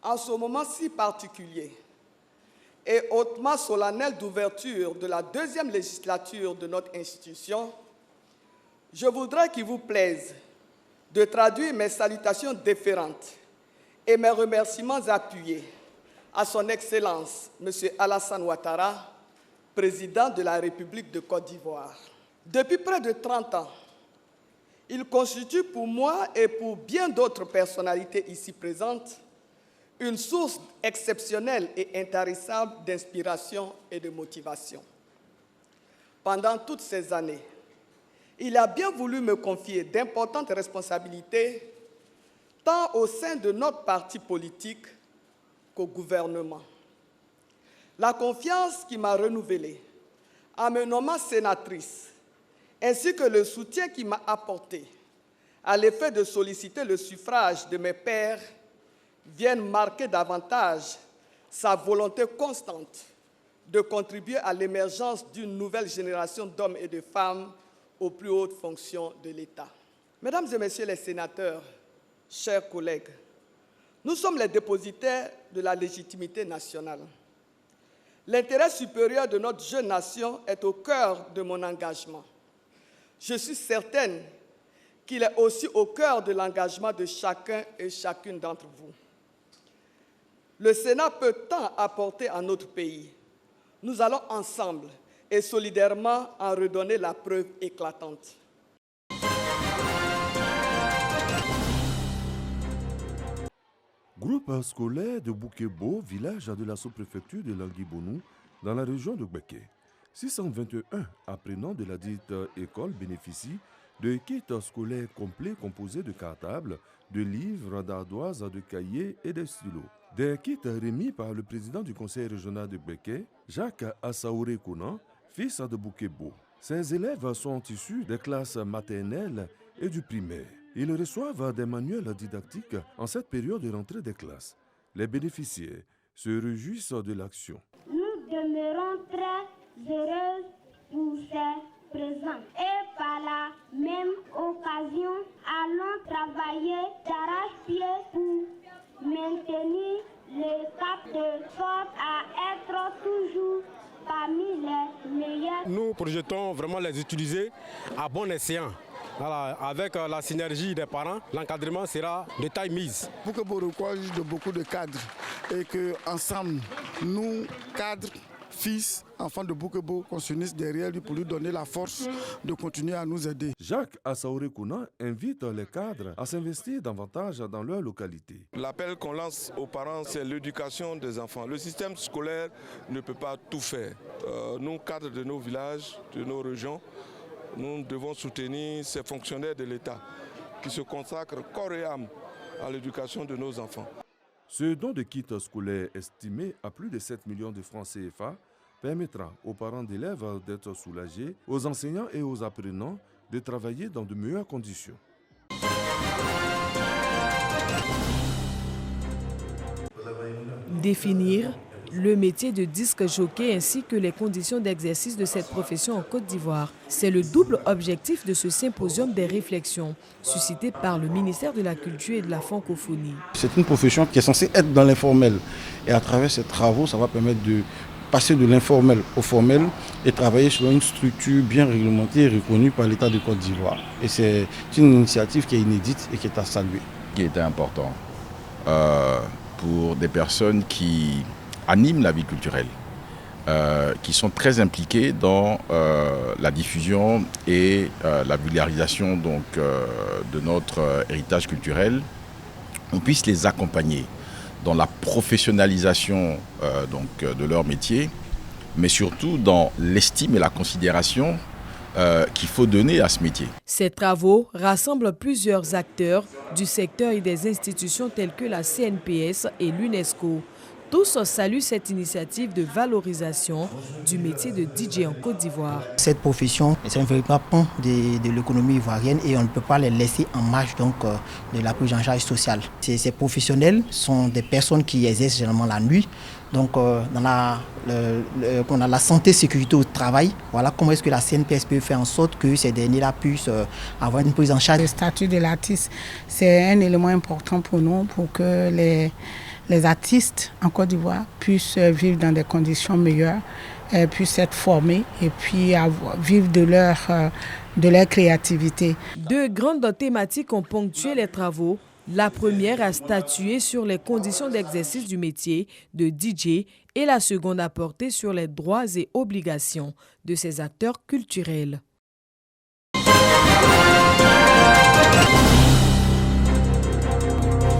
En ce moment si particulier et hautement solennel d'ouverture de la deuxième législature de notre institution, je voudrais qu'il vous plaise de traduire mes salutations déférentes et mes remerciements appuyés à son Excellence, M. Alassane Ouattara, président de la République de Côte d'Ivoire. Depuis près de 30 ans, il constitue pour moi et pour bien d'autres personnalités ici présentes une source exceptionnelle et intarissable d'inspiration et de motivation. Pendant toutes ces années, il a bien voulu me confier d'importantes responsabilités, tant au sein de notre parti politique qu'au gouvernement. La confiance qu'il m'a renouvelée en me nommant sénatrice, ainsi que le soutien qu'il m'a apporté à l'effet de solliciter le suffrage de mes pairs, viennent marquer davantage sa volonté constante de contribuer à l'émergence d'une nouvelle génération d'hommes et de femmes aux plus hautes fonctions de l'État. Mesdames et messieurs les sénateurs, chers collègues, nous sommes les dépositaires de la légitimité nationale. L'intérêt supérieur de notre jeune nation est au cœur de mon engagement. Je suis certaine qu'il est aussi au cœur de l'engagement de chacun et chacune d'entre vous. Le Sénat peut tant apporter à notre pays. Nous allons ensemble et solidairement en redonner la preuve éclatante. Groupe scolaire de Boukebo, village de la sous-préfecture de Languibonou, dans la région de Gbeke. 621 apprenants de la dite école bénéficient de kits scolaires complets composés de cartables, de livres, d'ardoises, de cahiers et de stylos. Des kits remis par le président du conseil régional de Gbeke, Jacques Assaouré Kounan, fils de Boukebo. Ces élèves sont issus des classes maternelles et du primaire. Ils reçoivent des manuels didactiques en cette période de rentrée des classes. Les bénéficiaires se réjouissent de l'action. Nous demeurons très heureux pour ces présents et par la même occasion, allons travailler d'arrache-pied pour maintenir le cap de sorte à être toujours parmi les meilleurs. Nous projetons vraiment les utiliser à bon escient. Voilà, avec la synergie des parents, l'encadrement sera de taille mise. Boukebo recueille de beaucoup de cadres et qu'ensemble, nous, cadres, fils, enfants de Boukebo, qu'on s'unisse derrière lui pour lui donner la force de continuer à nous aider. Jacques Assaouré Kounan invite les cadres à s'investir davantage dans leur localité. L'appel qu'on lance aux parents, c'est l'éducation des enfants. Le système scolaire ne peut pas tout faire. Nous, cadres de nos villages, de nos régions, nous devons soutenir ces fonctionnaires de l'État qui se consacrent corps et âme à l'éducation de nos enfants. Ce don de kits scolaires estimé à plus de 7 millions de francs CFA permettra aux parents d'élèves d'être soulagés, aux enseignants et aux apprenants de travailler dans de meilleures conditions. Définir le métier de disque jockey ainsi que les conditions d'exercice de cette profession en Côte d'Ivoire. C'est le double objectif de ce symposium des réflexions, suscité par le ministère de la Culture et de la Francophonie. C'est une profession qui est censée être dans l'informel. Et à travers ces travaux, ça va permettre de passer de l'informel au formel et travailler sur une structure bien réglementée et reconnue par l'État de Côte d'Ivoire. Et c'est une initiative qui est inédite et qui est à saluer. Qui était important pour des personnes qui animent la vie culturelle, qui sont très impliqués dans la diffusion et la vulgarisation donc, de notre héritage culturel, on puisse les accompagner dans la professionnalisation de leur métier, mais surtout dans l'estime et la considération qu'il faut donner à ce métier. Ces travaux rassemblent plusieurs acteurs du secteur et des institutions telles que la CNPS et l'UNESCO. Tous saluent cette initiative de valorisation du métier de DJ en Côte d'Ivoire. Cette profession, c'est un véritable pan de l'économie ivoirienne et on ne peut pas les laisser en marge de la prise en charge sociale. Ces professionnels sont des personnes qui exercent généralement la nuit. Donc, on a la santé, sécurité au travail. Voilà comment est-ce que la CNPS peut faire en sorte que ces derniers-là puissent avoir une prise en charge. Le statut de l'artiste, c'est un élément important pour nous, pour que les artistes en Côte d'Ivoire puissent vivre dans des conditions meilleures, puissent être formés et puis vivre de leur créativité. Deux grandes thématiques ont ponctué les travaux. La première a statué sur les conditions d'exercice du métier de DJ et la seconde a porté sur les droits et obligations de ces acteurs culturels.